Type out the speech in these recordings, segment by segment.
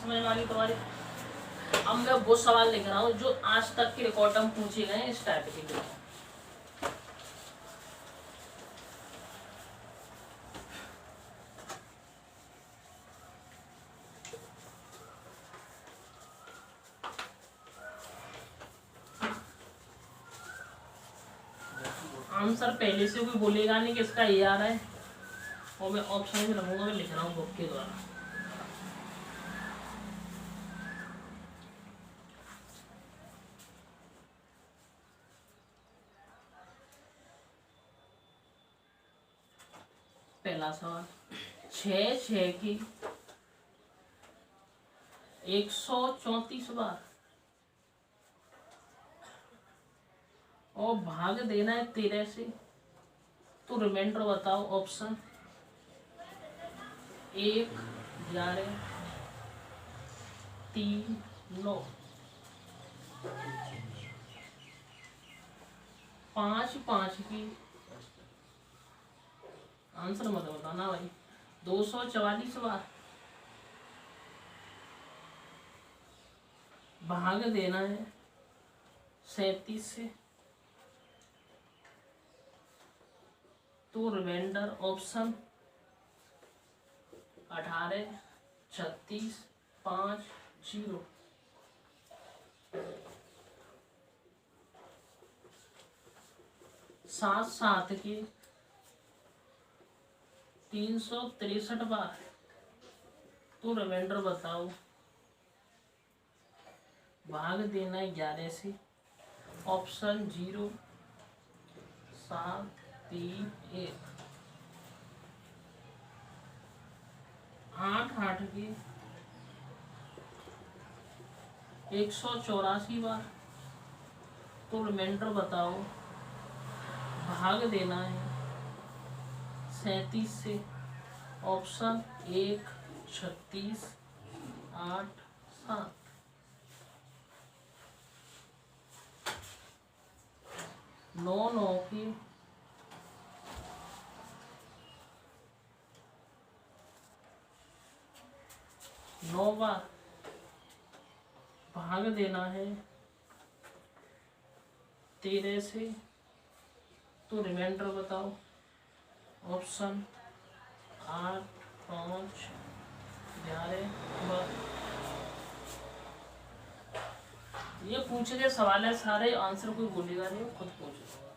समझ में आ गई तुम्हारी। अब मैं वो सवाल लिख रहा हूँ जो आज तक के रिकॉर्ड में पूछे गए इस टाइप के। आंसर पहले से कोई बोलेगा नहीं कि इसका ये आ रहा है, और मैं ऑप्शन में रखूंगा, मैं लिख रहा हूँ बुक के द्वारा। पहला सवाल, 6 की 134 बार और भाग देना है 13 से, तो रिमाइंडर बताओ। ऑप्शन 1 11 3 9, 5 की आंसर मत बताना भाई, 244 बार भाग देना है 37 से, तो रिमाइंडर ऑप्शन 18 36 5 0। 7 की 363 बार, तो रिमाइंडर बताओ। भाग देना है 11 से, ऑप्शन 0 7 3 1। 8 की 184 बार, तो रिमाइंडर बताओ। भाग देना है 37 से, ऑप्शन 1 36 8 7। 9 की 9 बार भाग देना है 13 से, तो रिमाइंडर बताओ। ऑप्शन 8 5 11 12। ये पूछे गए सवाल है सारे, आंसर कोई बोलेगा नहीं, खुद पूछेगा।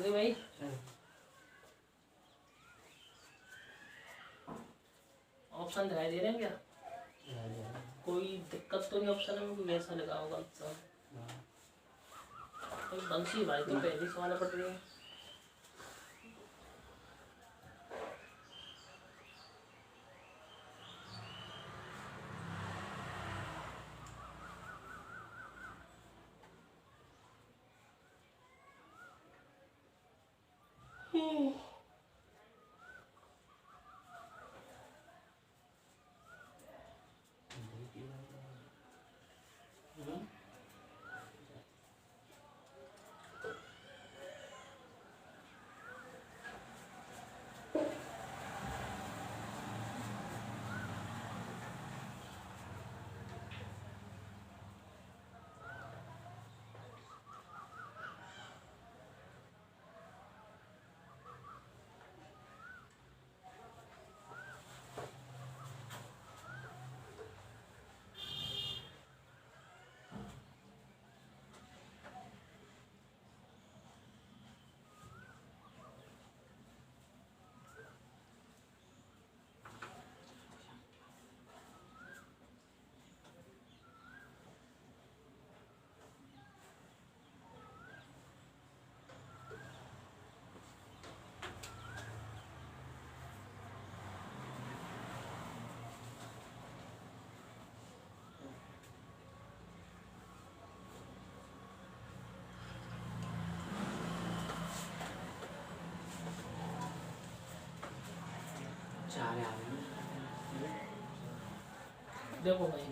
दे भाई। ऑप्शन दिखाई दे रहे हैं क्या? कोई दिक्कत तो नहीं ऑप्शन में? कोई ऐसा लगा होगा तो बंसी भाई तो पहली सवाल पड़ रही है। देखो भाई,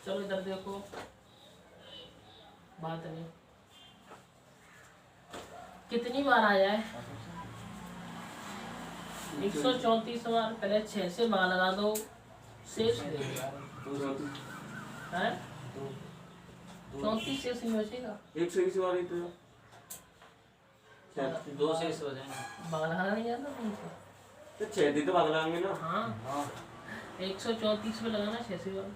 चलो इधर देखो, बात नहीं कितनी बार आया है? 134 बार। पहले 6 से बार लगा दो, शेष है 34 शेष नहीं बचेगा। 120 बार ही तो 2 शेष हो जाएंगे। बार लगाना नहीं जाता तुमको? तो 6 दिन तो बाद लगाएंगे ना। हाँ 134 पे लगाना 6 से बार।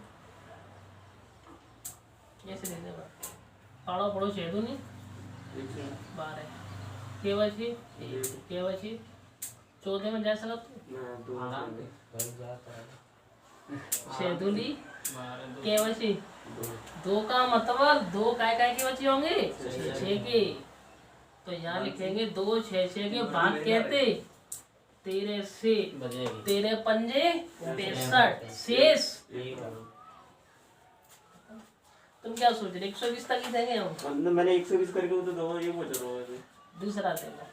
ऐसे दे दे बार। पाड़ो पड़ो 6 दूनी 12 के बची 14 में जा सकता तू। 6 दूनी के बची 2 का मतलब 2 काय के बची होंगे 6 के। तो यहाँ लिखेंगे 2 6 के भाग कहते 13 से 13 पंजे 63 शेष। तुम क्या सोच रहे 120 तक ही देंगे हम? मैंने 120 करके वो तो दो ये बोल रहा हूँ। दूसरा देगा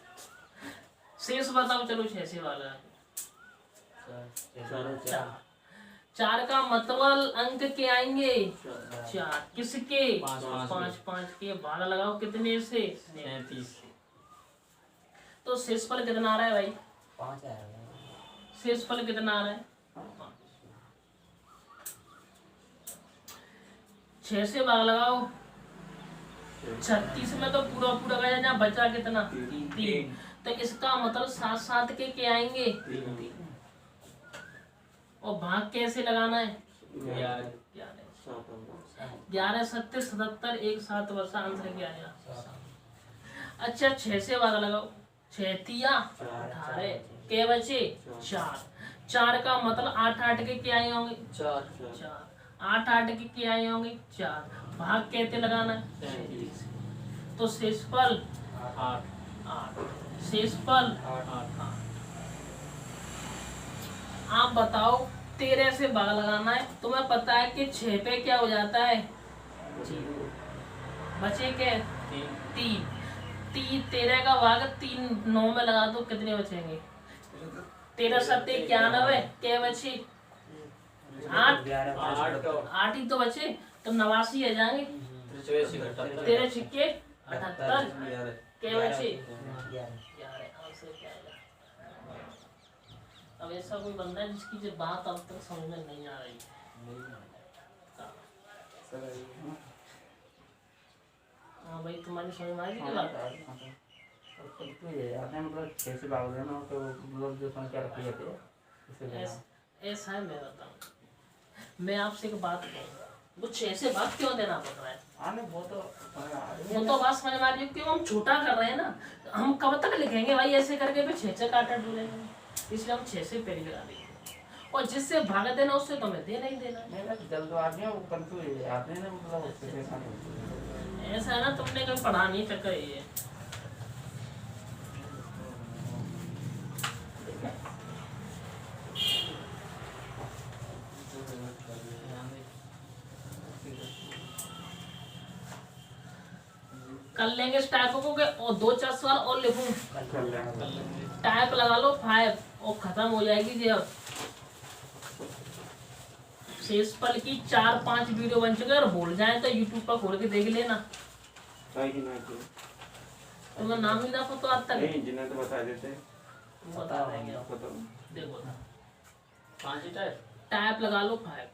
शेष बताओ। चलो 6 से वाला 4 का मतलब अंक के आएंगे 4 किसके 5 के। भागा लगाओ कितने से 37। तो शेषफल कितना आ रहा है भाई? 5 आएगा। शेषफल कितना आ रहा है? 6 से भाग लगाओ 36 में तो पूरा पूरा गया। जहाँ बचा कितना 3। तो इसका मतलब 7 के आएंगे 3। और भाग कैसे लगाना है? 11 7 77 1 7 वर्षा आंसर क्या आया? अच्छा 6 से भाग लगाओ 6 तिया 18 के बचे 4 का मतलब 8 के आए होंगे 4 8 के आए होंगे 4। भाग कहते लगाना है। तो शेषफल 8 शेषफल 8। आप बताओ 13 से भाग लगाना है। तुम्हें पता है कि 6 पे क्या हो जाता है? बचे के 3। 13 का भाग 3 9 में लगा दो कितने बचेंगे? 13 7 91 के बचे 8 ही तो बचे। तो 89 आ जाएंगे। 13 छिक्के 78 के बचे 11। अब ऐसा कोई बंदा है जिसकी जो बात अब तक समझ में नहीं आ रही? हाँ भाई तुम्हारी समझ में आएगी क्या बात? आपने मतलब 6 से भाग देना तो लोग जो संख्या रखी जाती है ऐसा है। मैं बताऊँ, मैं आपसे एक बात कहूँ, वो 6 से भाग क्यों देना पड़ रहा है? आने वो तो वो तो बात समझ में आ रही है, क्यों हम छोटा कर रहे हैं ना। हम कब तक लिखेंगे भाई ऐसे करके, फिर 6 काटा ढूंढेंगे, इसलिए हम 6 से पहले लगा देंगे। और जिससे भाग देना उससे तो हमें देना ही देना है। मेरा जल्दबाजी है, वो कंफ्यूज है आपने ना, मतलब उससे ऐसा नहीं। ऐसा है ना, तुमने कभी पढ़ा नहीं, चक्कर ये है। कर लेंगे इस टाइप को के, और 2-4 सवाल और लिखूं। कर लेंगे। टाइप लगा लो 5 और खत्म हो जाएगी जी। अब शेष पल की 4-5 वीडियो बन चुके हैं, और भूल जाए तो यूट्यूब पर खोल के देख लेना। तुम्हें नाम ही ना पता आज तक? नहीं, जिन्हें तो बता देते। बता देंगे आपको। देखो ना, 5 ही टाइप लगा लो 5।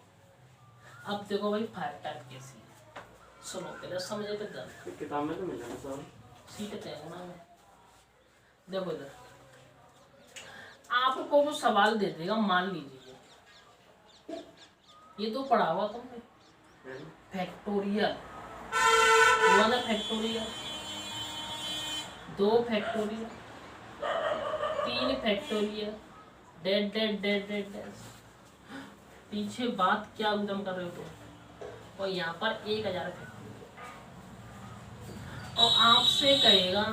अब देखो भाई 5 टाइप कैसी है, सुनो पहले समझे तो दर किताब में तो मिल जाना सब। सीट चाहिए ना। देखो इधर आपको वो सवाल दे देगा, मान लीजिए ये तो पढ़ा हुआ तुमने, फैक्टोरियल हुआ ना, factorial 2 factorial 3 factorial dead dead dead dead dead. पीछे बात क्या उद्यम कर रहे हो तुम, और यहाँ पर 1000 फैक्टोरियल, और आपसे कहेगा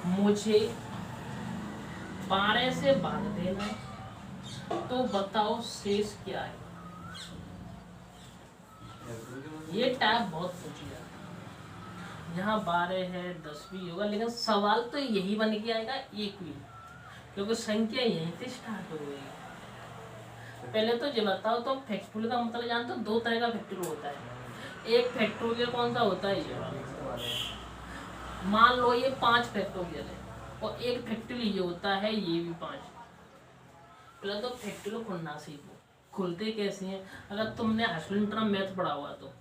मुझे 12 से भाग देना है, तो बताओ शेष क्या है। ये टाइप बहुत पूछी जाती है। यहाँ 12 है, 10 भी होगा, लेकिन सवाल तो यही बन के आएगा, एक भी, क्योंकि संख्या यहीं से स्टार्ट हो गई। पहले तो ये बताओ, तो फैक्टोरियल का मतलब जानते हो? 2 तरह का फैक्टोरियल होता है। एक फैक्टोरियल कौन सा होता है, ये मान लो ये 5 फैक्टोरियल है, और एक फैक्टोरियल ये होता है, ये भी 5। पहले तो फैक्टोरियल खोलना सीखो। खुलते कैसे हैं? अगर तुमने हाइस्कूल टर्म मैथ पढ़ा हुआ तो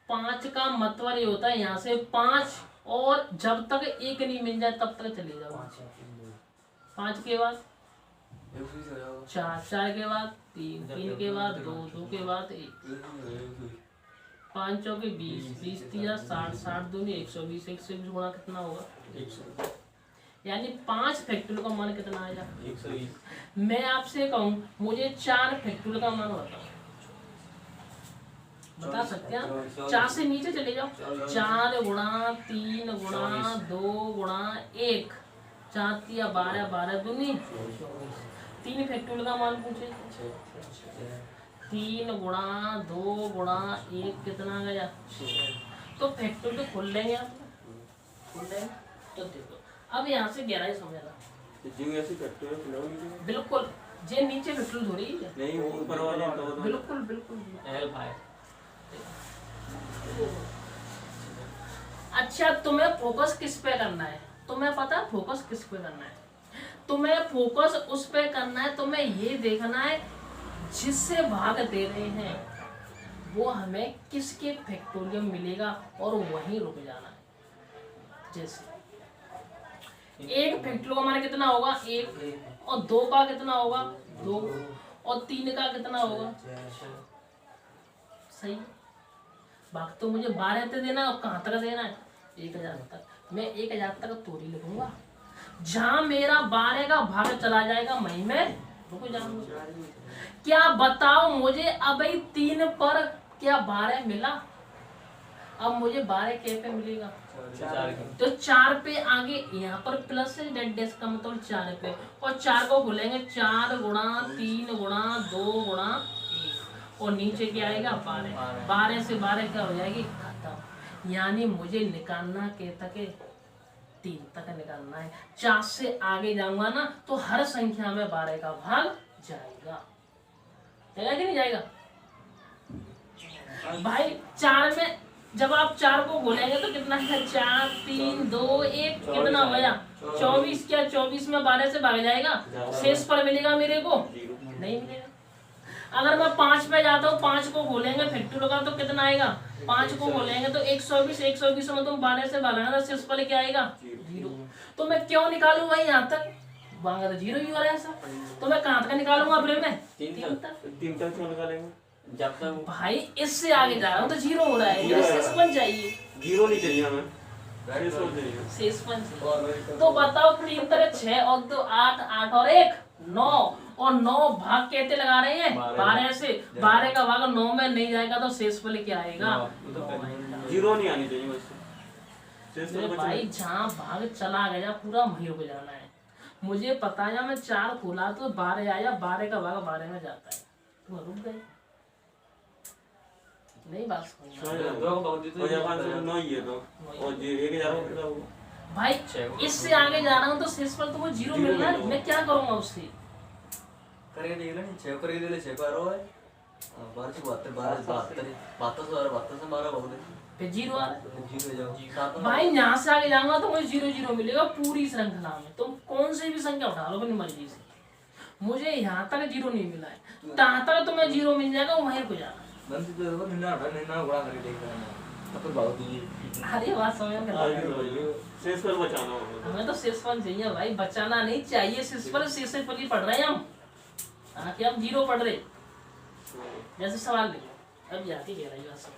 5 का मतलब ये होता है यहाँ से 5, और जब तक 1 नहीं मिल जाए तब तक चले जाओ। 5 के बाद 4, 4 के बाद 3, 3 के बाद 2, 2 के बाद 1, 5 चौके 20, 20 3 60, 60 दूनी 120, 120 गुणा कितना होगा 100, यानी 5 फैक्टोरियल का मान कितना आया 120। मैं आपसे कहूँ मुझे 4 फैक्टोरियल का मान बताओ, बता सकते हैं? 4 से नीचे चले जाओ। 4 गुणा 3 गुणा 2 गुणा 1, 4 3 12, 12 दूनी 3 फैक्टोरियल का मान पूछे। 3 गुणा 2 गुणा 1 कितना गया 6। तो फैक्टोरियल तो खोल लेंगे आप, खोल लेंगे। तो देखो अब यहाँ से गहराई समझना। बिल्कुल, जे नीचे फैक्टोरियल थोड़ी है, नहीं वो ऊपर वाला तो बिल्कुल बिल्कुल। अच्छा, तुम्हें फोकस किस पे करना है? तुम्हें पता है फोकस किस पे करना है? तुम्हें फोकस उस पे करना है, तुम्हें ये देखना है जिससे भाग दे रहे हैं वो हमें किसके फैक्टोरियल मिलेगा, और वहीं रुक जाना है। जैसे 1 फैक्टोरियल का मान कितना होगा 1, और 2 का कितना होगा 2, और 3 का कितना होगा। सही भाग तो मुझे 12 तक देना है, और कहाँ तक देना है 1000 तक। मैं 1000 तक तोड़ी लिखूंगा, जहां मेरा 12 का भाग चला जाएगा वहीं में रुक जाऊंगा। क्या बताओ मुझे अब 3 पर क्या 12 मिला? अब मुझे 12 के पे मिलेगा, तो 4 पे आगे यहाँ पर प्लस है, डेड डेस का मतलब 4 पे, और 4 को भूलेंगे 4 गुणा 3 गुणा 2 गुणा 1, और नीचे क्या आएगा 12। 12 से 12 क्या हो जाएगी खत्म। यानी मुझे निकालना के तक 3 तक निकालना है। 4 से आगे जाऊंगा ना तो हर संख्या में 12 का भाग जाएगा, जाएगा कि नहीं जाएगा भाई? 4 में जब आप 4 को बोलेंगे तो कितना है 4 3 2 1 कितना हो गया 24। क्या 24 में 12 से भाग जाएगा? शेष पर मिलेगा मेरे को? नहीं मिलेगा। अगर मैं 5 पे जाता हूँ, 5 को बोलेंगे फैक्टोरियल का तो कितना आएगा? 5 को बोलेंगे तो 120, 120 में तुम 12 से भागना तो शेष पर क्या आएगा 0। तो मैं क्यों निकालू भाई यहाँ तक? वहां तो 0 ही हो रहा है ऐसा, तो मैं कहाँ तक निकालूंगा फिर मैं 3 तक। 3 तक क्यों निकालेंगे? जब तक भाई इससे आगे जा रहा हूँ तो जीरो हो रहा है, मुझे शेषफल चाहिए। जीरो नहीं चाहिए हमें, शेषफल चाहिए। शेषफल चाहिए। तो बताओ 3 तरह 6 और 2 8, 8 और 1 9, और 9 भाग कहते लगा रहे हैं 12 से। 12 का भाग 9 में नहीं जाएगा तो शेषफल क्या आएगा? जीरो नहीं आनी चाहिए वैसे, मेरे शेषफल भाई जहाँ भाग चला गया पूरा वहीं रुक जाना है। मुझे पता है मैं 4 खोला तो 12 आया, 12 का भाग 12 में जाता है, तुम रुक गए। नहीं बात समझ में? नौ ही है तो, और 1000 कितना होगा? भाई इससे आगे जा रहा हूँ तो शेषफल तो मुझे जीरो मिल रहा है, मैं क्या करूँगा उससे? करके देख ले 6 करके दे ले 6 का रो है 12 से 72 से मारा बहुत फिर जीरो आ रहा है। जीरो जाओ भाई यहाँ से आगे जाऊंगा तो मुझे 0 0 मिलेगा पूरी श्रृंखला में। तुम कौन सी भी संख्या उठा लो अपनी मर्जी से, मुझे यहाँ तक 0 नहीं मिला है, तहाँ तक तुम्हें 0 मिल जाएगा, वहीं को जाना। नंदी तो देखो निन्ना गुणा करके देख रहा है अपन बहुत ही अरे बात समझ में आ गई। शेषफल बचाना होगा। हमें तो शेषफल चाहिए भाई, बचाना नहीं चाहिए। शेषफल ही पढ़ रहे हैं हम, कि हम 0 पढ़ रहे। जैसे सवाल देखो, अब जाती कह रही बात सब।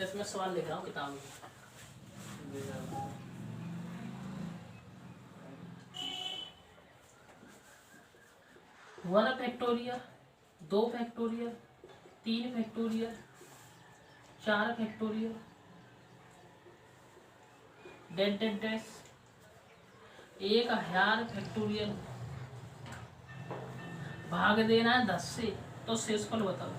इसमें सवाल लिख रहा हूँ किताब में। 1 factorial, 2 factorial, 3 factorial, 4 factorial, dead dead dash, 1000 factorial, भाग देना है 10 से, तो शेषफल बताओ।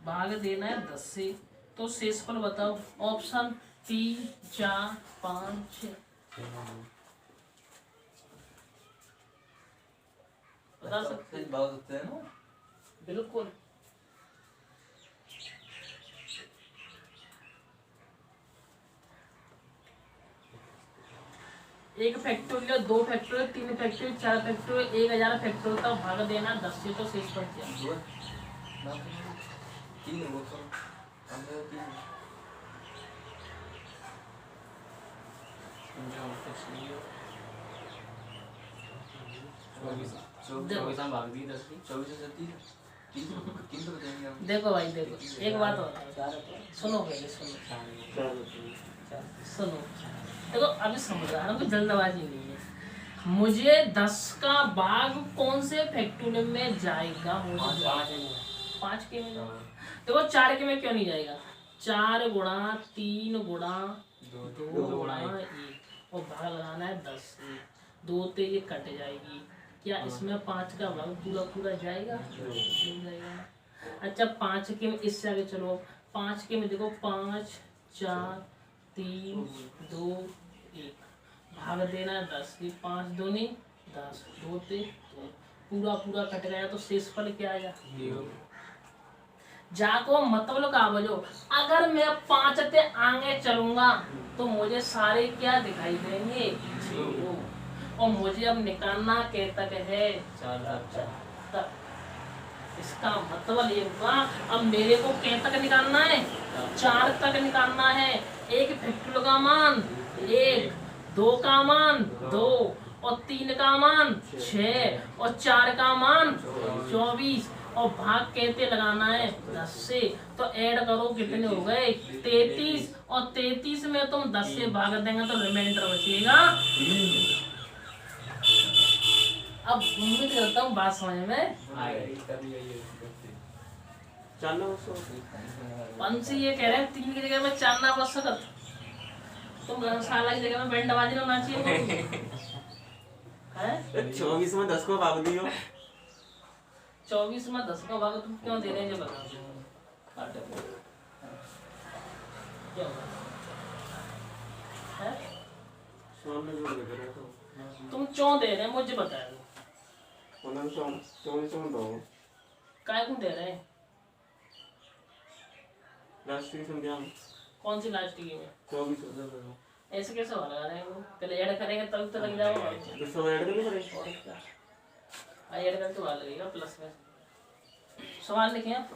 भाग देना है 10 से, तो शेषफल बताओ। ऑप्शन 3 4 5 6 बता सकते हैं? बहुत होते हैं ना बिल्कुल। एक factorial, 2 factorial, 3 factorial, 4 factorial, 1000 factorial तक भाग देना 10 से, तो शेषफल क्या? 3 वो तो हमने 3 देखो भाई देखो, एक बात बताओ, सुनो पहले सुनो सुनो। देखो अभी समझ रहा है, कोई जल्दबाजी नहीं है। मुझे 10 का भाग कौन से फैक्टोरियल में जाएगा? 5 के में जाएगा। देखो 4 के में क्यों नहीं जाएगा? 4 गुणा 3 गुणा 2 गुणा 1, और भाग लगाना है 10 से। 2 से ये कट जाएगी, क्या इसमें 5 का भाग पूरा पूरा जाएगा? नहीं जाएगा। अच्छा 5 के में इससे आगे चलो, 5 के में देखो 5 4 3 2 1, भाग देना है 10 से। 5 दूनी 10, 2 से 2, पूरा पूरा कट गया, तो शेषफल क्या आया? जाको मतलब का बजो, अगर मैं 5 से आगे चलूंगा तो मुझे सारे क्या दिखाई देंगे? 0। और मुझे अब निकालना के तक है 4 तक। इसका मतलब ये हुआ, अब मेरे को के तक निकालना है? 4 तक निकालना है। एक फैक्टोरियल का मान 1, 2 का मान 2, और 3 का मान 6, और 4 का मान 24, और भाग कहते लगाना है 10 से। तो ऐड करो कितने हो गए? 33, और 33 में तुम 10 से भाग देंगे तो रिमाइंडर बचेगा। अब उम्मीद करता हूँ बात समझ में पंछी ये कह रहे हैं 3 की जगह में 4 ना बच सकत, तुम गौशाला की जगह में बैंड बाजी ना चाहिए है? 24 में 10 को भाग दियो। 24 में 10 का भाग तुम क्यों दे रहे हैं? जो बता क्या है? तुम क्यों दे रहे हैं मुझे बताया? काय को दे रहे हैं? राष्ट्रीय संख्या कौन सी लास्ट की में? 24। ऐसे कैसे लगा रहे हैं वो? पहले ऐड करेंगे तब तो लग जाओगे। तो सब ऐड करने पड़ेंगे। और क्या? ऐड करके बाहर लगेगा प्लस में। सवाल लिखे आप,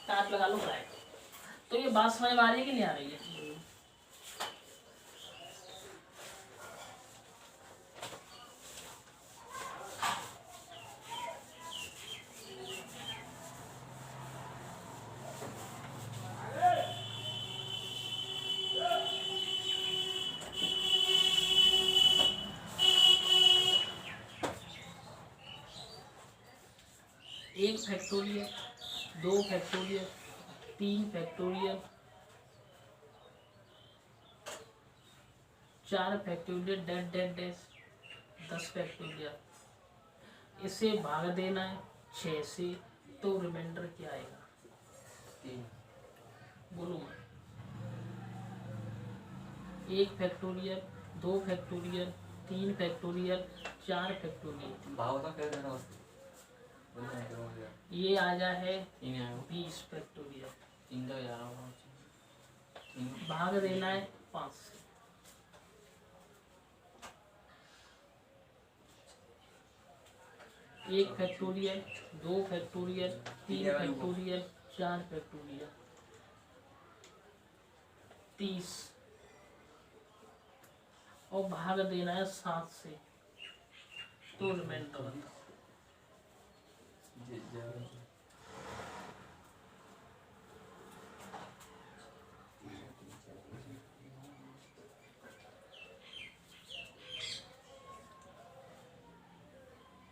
काट लगा लो राइट। तो ये बात समझ में आ रही है कि नहीं आ रही है? एक factorial, 2 factorial, 3 factorial, 4 factorial dot dot dash 10 factorial. इसे भाग देना है 6 से, तो रिमाइंडर क्या आएगा? 3। बोलो मैं। 1 फैक्टोरियल, 2 फैक्टोरियल, 3 फैक्टोरियल, 4 फैक्टोरियल। भाव का क्या देना बस ये आ जा है 3 20 फैक्टोरियल। 3 का 11 भाग देना है 5 से। एक फैक्टोरियल, 2 फैक्टोरियल, 3 फैक्टोरियल, 4 फैक्टोरियल, 30 और भाग देना है 7 से, तो रिमाइंडर बताओ।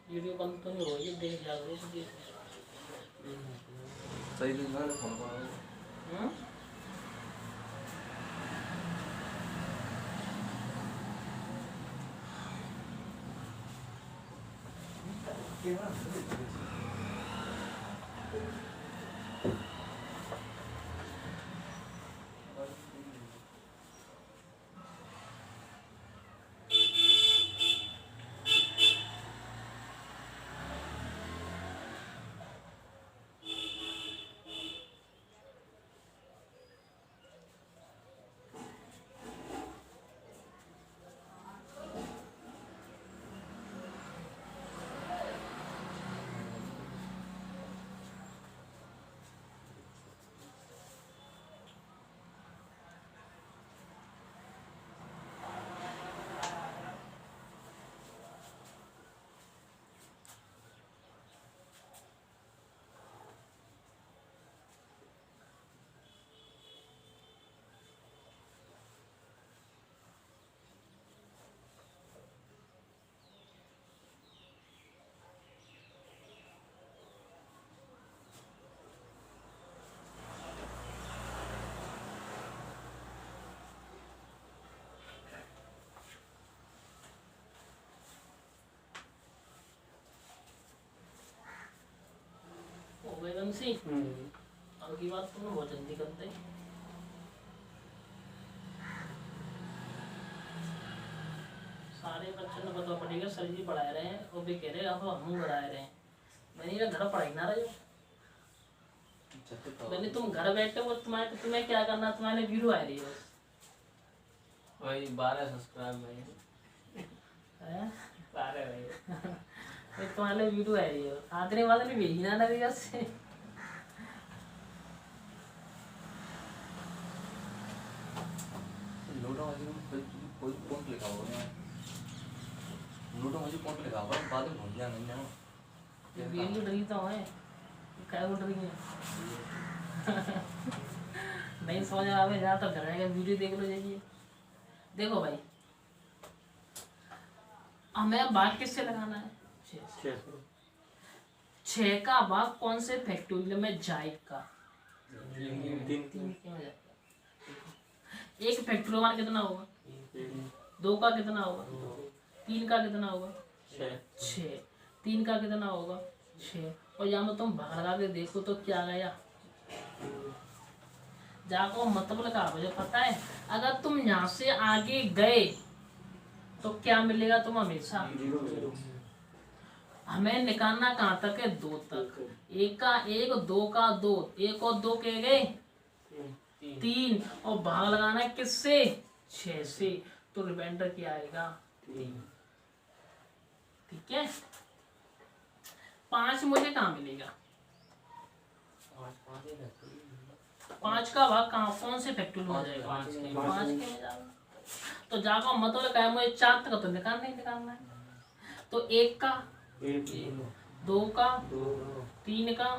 वीडियो बंद तो नहीं हो रही, देख जा रहे हो। सही दिन ना फोन पर हो गए वंशी। अब की बात तुम बहुत जल्दी करते। सारे बच्चों ने पता पड़ेगा सर जी पढ़ा रहे हैं और भी कह रहे अब हम पढ़ा रहे हैं। मैंने घर पढ़ाई ना रहे हो, मैंने तुम घर बैठे हो, तुम्हें क्या करना, तुम्हारे वीडियो आ रही है बस। वही 12 सब्सक्राइब भाई हैं? सारे भाई भाई तुम्हारे वीडियो आ रही है, आदरे वादरे भेजी ना नरेगा से। लूडो मुझे कोई पॉइंट लिखा होगा, लूडो मुझे पॉइंट लिखा होगा, बाद में भूल जाएंगे ना। ये वीडियो डरी तो है, क्या बोल रही है? नहीं समझ आ रहा है तो घर आएगा वीडियो देख लो जाइए। देखो भाई, हमें भाग किससे लगाना है? 6 का भाग कौन से फैक्टोरियल में जाएगा? 3 क्यों हो जाएगा? एक फैक्टोरियल मान कितना होगा? 2 का कितना होगा? 3 का कितना होगा? 6। 3 का कितना होगा? 6। और यहाँ में तुम भाग लगा के देखो तो क्या गया? जाको मतलब लगा, मुझे पता है अगर तुम यहाँ से आगे गए तो क्या मिलेगा तुम हमेशा? हमें निकालना कहाँ तक है? 2 तक। 1 का 1, 2 का 2, 1 और 2 के गए 3 और भाग लगाना है किससे? 6 से, तो रिमाइंडर क्या आएगा? 3। ठीक है। 5 मुझे कहाँ मिलेगा? 5 का भाग कहाँ कौन से फैक्टोरियल में जाएगा? 5 के में जाएगा। तो जाकर मतलब क्या है, मुझे 4 तक तो निकालना है। तो 1 का 2 का 3 का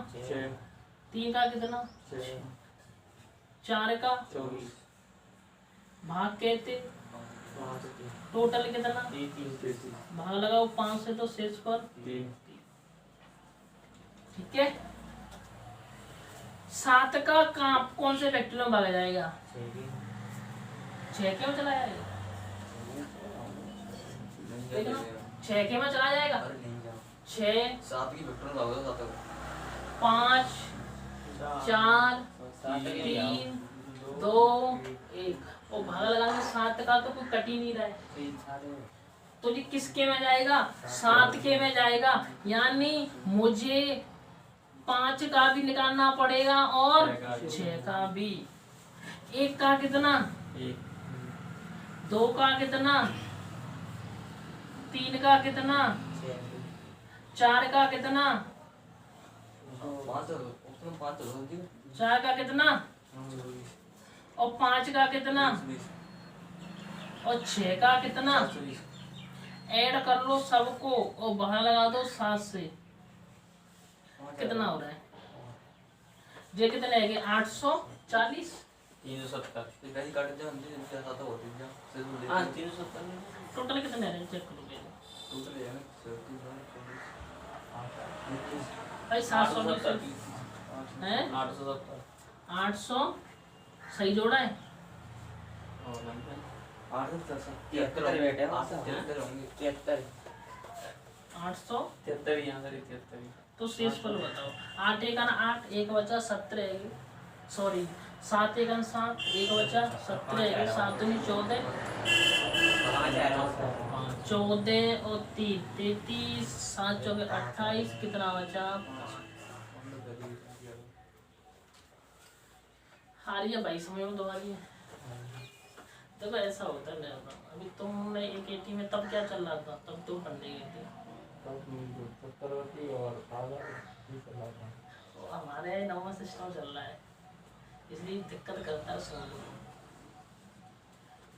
3 का कितना 4 का भाग कहते टोटल कितना भाग लगाओ 5 से तो शेष पर 3। ठीक है। 7 का काम कौन से फैक्टरी में भागा जाएगा? 6 के में चला जाएगा। 6 के में चला जाएगा। 6 7 की फैक्टर में होगा 7 5 4 3 2 1 और भागा लगाने 7 का तो कोई कट ही नहीं रहा है। तो ये किसके में जाएगा? 7 के में जाएगा। यानी मुझे 5 का भी निकालना पड़ेगा और 6 का भी। 1 का कितना 2 का कितना 3 का कितना 4 का कितना 4 का कितना और 5 का कितना और 6 का कितना। ऐड कर लो सबको और बाहर लगा दो 7 से। कितना हो रहा है? ये कितने आएंगे? 840 टोटल कितने आ रहे हैं? चेक करोगे भाई 700 है 800 सही जोड़ा है। 800 तो शेष फल बताओ। 8 1 8 1 बचा 17 सॉरी 7 1 7 1 बचा 17 7 दूनी 14 और 3 33 7 चौके 28 कितना बचा? हारिए भाई समझ में तो हारिए। देखो ऐसा होता है मेरा। अभी तुमने एक एटी में तब क्या चल रहा था? तब तो पढ़ने गए थे और हमारे नवा सिस्टम चल रहा है इसलिए दिक्कत करता है समझ।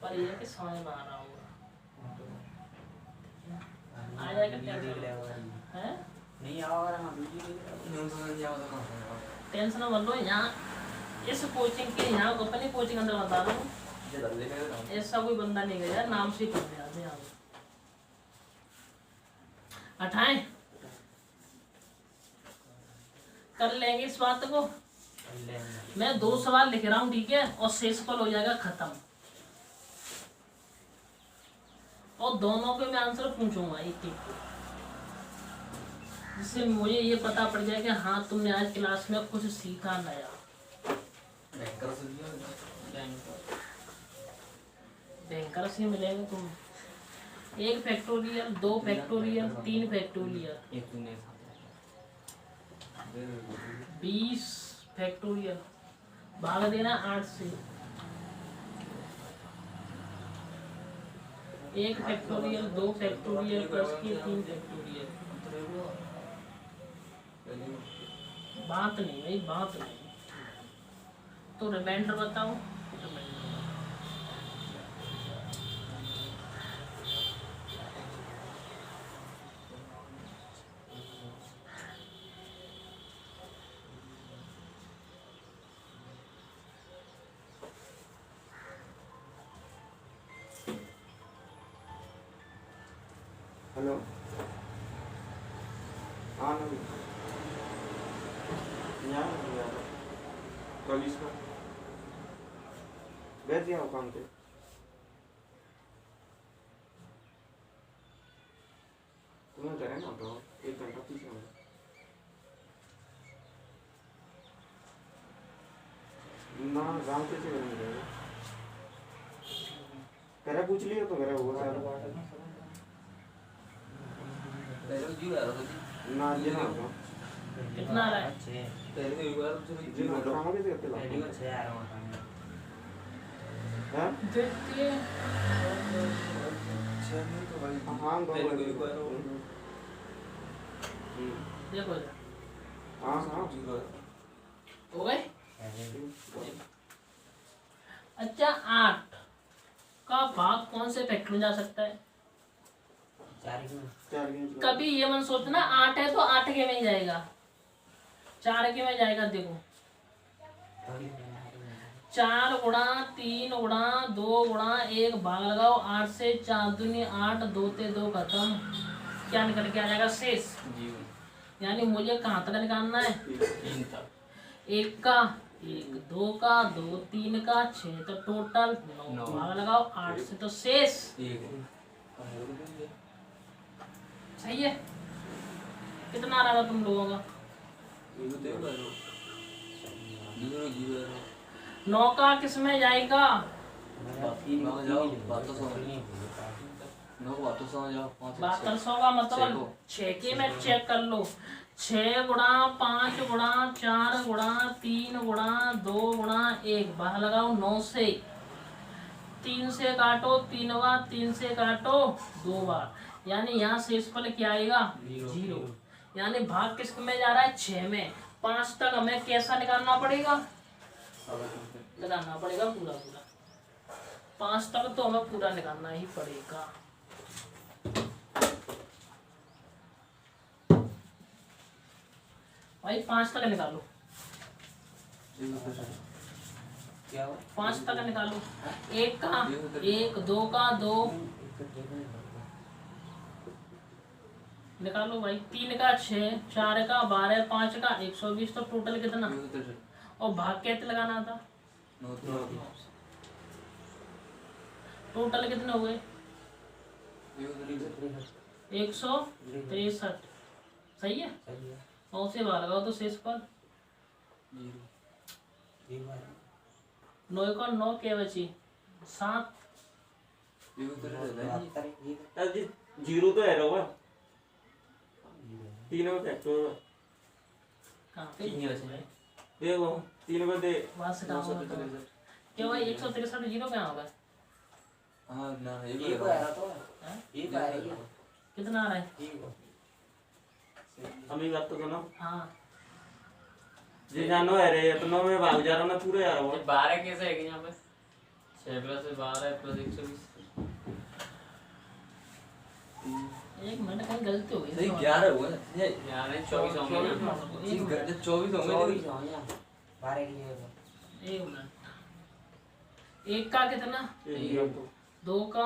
पर ये कि समझ में आ रहा होगा आ जाएगा। है नहीं आओ टेंशन मत लो। यहाँ इस कोचिंग के यहाँ अपनी कोचिंग अंदर बता रहा हूँ ऐसा कोई बंदा नहीं गया नाम से करने आते यहाँ हटाएं कर लेंगे इस बात को। मैं 2 सवाल लिख रहा हूँ ठीक है और शेषफल हो जाएगा खत्म और दोनों पे मैं आंसर पूछूंगा एक एक को जिससे मुझे ये पता पड़ जाए कि हाँ तुमने आज क्लास में कुछ सीखा नया। बैंकर से मिलेंगे तुम 1 फैक्टोरियल 2 फैक्टोरियल 3 फैक्टोरियल 20 फैक्टोरियल भाग देना 8 से 1 फैक्टोरियल 2 फैक्टोरियल प्लस के 3 फैक्टोरियल। बात नहीं भाई बात नहीं। तो रिमाइंडर बताओ। हेलो हाँ नहीं यहाँ कल इसका बैठ दिया काम पे तुम्हें करे ना तो 1 घंटा पीछे ना गाँव कैसे करेंगे करे पूछ लिया तो करे वो ना ये ना तो कितना आ रहा है? जी ना तो हम कैसे करते हैं देखिए हाँ देखो इधर। हाँ हाँ जीरो हो गए। अच्छा 8 का भाग कौन से फैक्टर में जा सकता है? कभी ये मन सोचना 8 है तो 8 के में ही जाएगा, 4 के में जाएगा। देखो 4 गुणा 3 गुणा 2 गुणा 1 भाग लगाओ 8 से 4 दूनी 8 2 ते 2 खत्म। क्या निकल के आ जाएगा? शेष। यानी मुझे कहाँ तक निकालना है? 3 तक। 1 का 1 2 का 2 3 का 6 तो टोटल 9 भाग लगाओ 8 से तो शेष। सही है। कितना आ रहा था तुम लोगों का? 9 का किस में जाएगा? 7200 का मतलब 6 के में चेक कर लो। 6 गुणा 5 गुणा 4 गुणा 3 गुणा 2 गुणा 1 बाहर लगाओ 9 से 3 से काटो 3 बार 3 से काटो 2 बार, यानी यहाँ शेषफल क्या आएगा? 0। यानी भाग किस में जा रहा है? 6 में। 5 तक हमें कैसा निकालना पड़ेगा? लगाना पड़ेगा पूरा पूरा। 5 तक तो हमें पूरा निकालना ही पड़ेगा। भाई 5 तक निकालो, 5 तक निकालो। 1 का 1 2 का 2 निकालो भाई। 3 का 6 4 का 12 5 का 120 तो टोटल कितना? और भाग कैसे लगाना था? टोटल कितने हो गए? 163। सही है। 9 से बाहर लगाओ तो शेष पर 9 का 9 क्या बची? 7। जीरो तो है रहा 3 में फैक्टर कहाँ पे? देखो 3 में दे बस क्या होगा? क्या भाई 163 जीरो क्या होगा? कितना आ रहा है? अभी बात तो सुनो। हाँ जी जानो है रे तो 9 में भाग जा रहा ना पूरे आ रहा हूँ। 12 कैसे है यहाँ पे? 6 + 12 + 120। 1 मिनट कहीं गलती हो गई। सही 11 हुआ ना यार 24 होंगे ना। 24 होंगे। 1 मिनट। 1 का कितना? 2 का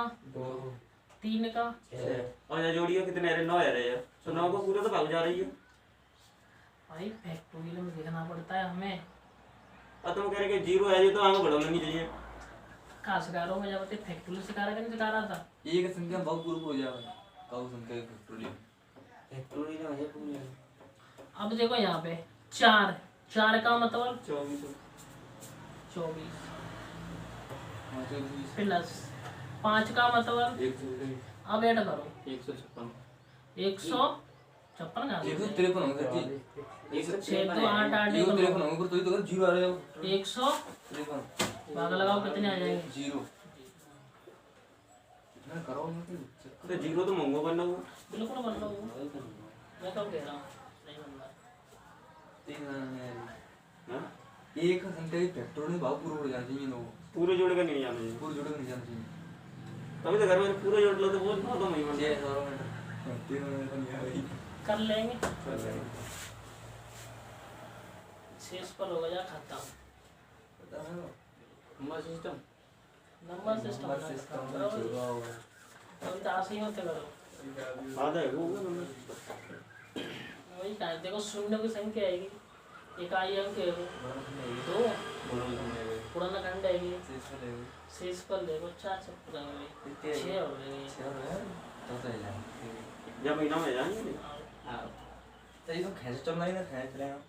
3 का और ये जोड़ियो कितने रे? 9 है रे। तो 9 को पूरा तो भाग जा रही है। भाई फैक्टोरियल में देखना पड़ता है हमें। और तुम कह रहे कि जीरो है ये तो आगे बढ़ाना नहीं चाहिए। कहाँ सिखा रहा हूँ मैं? जब तक फैक्टोरियल सिखा रहा, सिखा रहा था। एक संख्या बहुत ग्रुप हो जाएगा। काउ संख्या की फैक्टोरियल अब देखो यहाँ पे 4 का मतलब 24 प्लस 5 का मतलब अब ऐड करो 156 कहाँ से? 153 होंगे। 6 तो 8 8 153 होंगे तो ही तो जीरो आ रहा है। 153 भाग लगाओ कितने आ जाएंगे? जीरो ना करो ना तो जीरो तो मंगो बनना हुआ। बिल्कुल बन रहा हूँ मैं, कब कह रहा हूँ नहीं बन रहा। एक संख्या की फैक्टोरियल भाव पूरा हो जाना चाहिए। लोग पूरे जोड़ का नहीं जाना चाहिए। पूरा जोड़ नहीं जाना चाहिए। तभी तो घर में पूरे जोड़ लो तो वो ना तो नहीं बनता। 3 मिनट नहीं आ रही। कर लेंगे। शेष पर हो गया खत्म। पता है ना नंबर सिस्टम नंबर सिस्टम हम तो आसे ही होते करो। आधा है वो नंबर। वही कहा देखो शून्य की संख्या आएगी, इकाई अंक है वो 2 पुराना खंड आएगी। शेष पर देखो 4 6 हो गए। जब महीना में जाएंगे तो खैस चल रही ना खैस रहे हैं।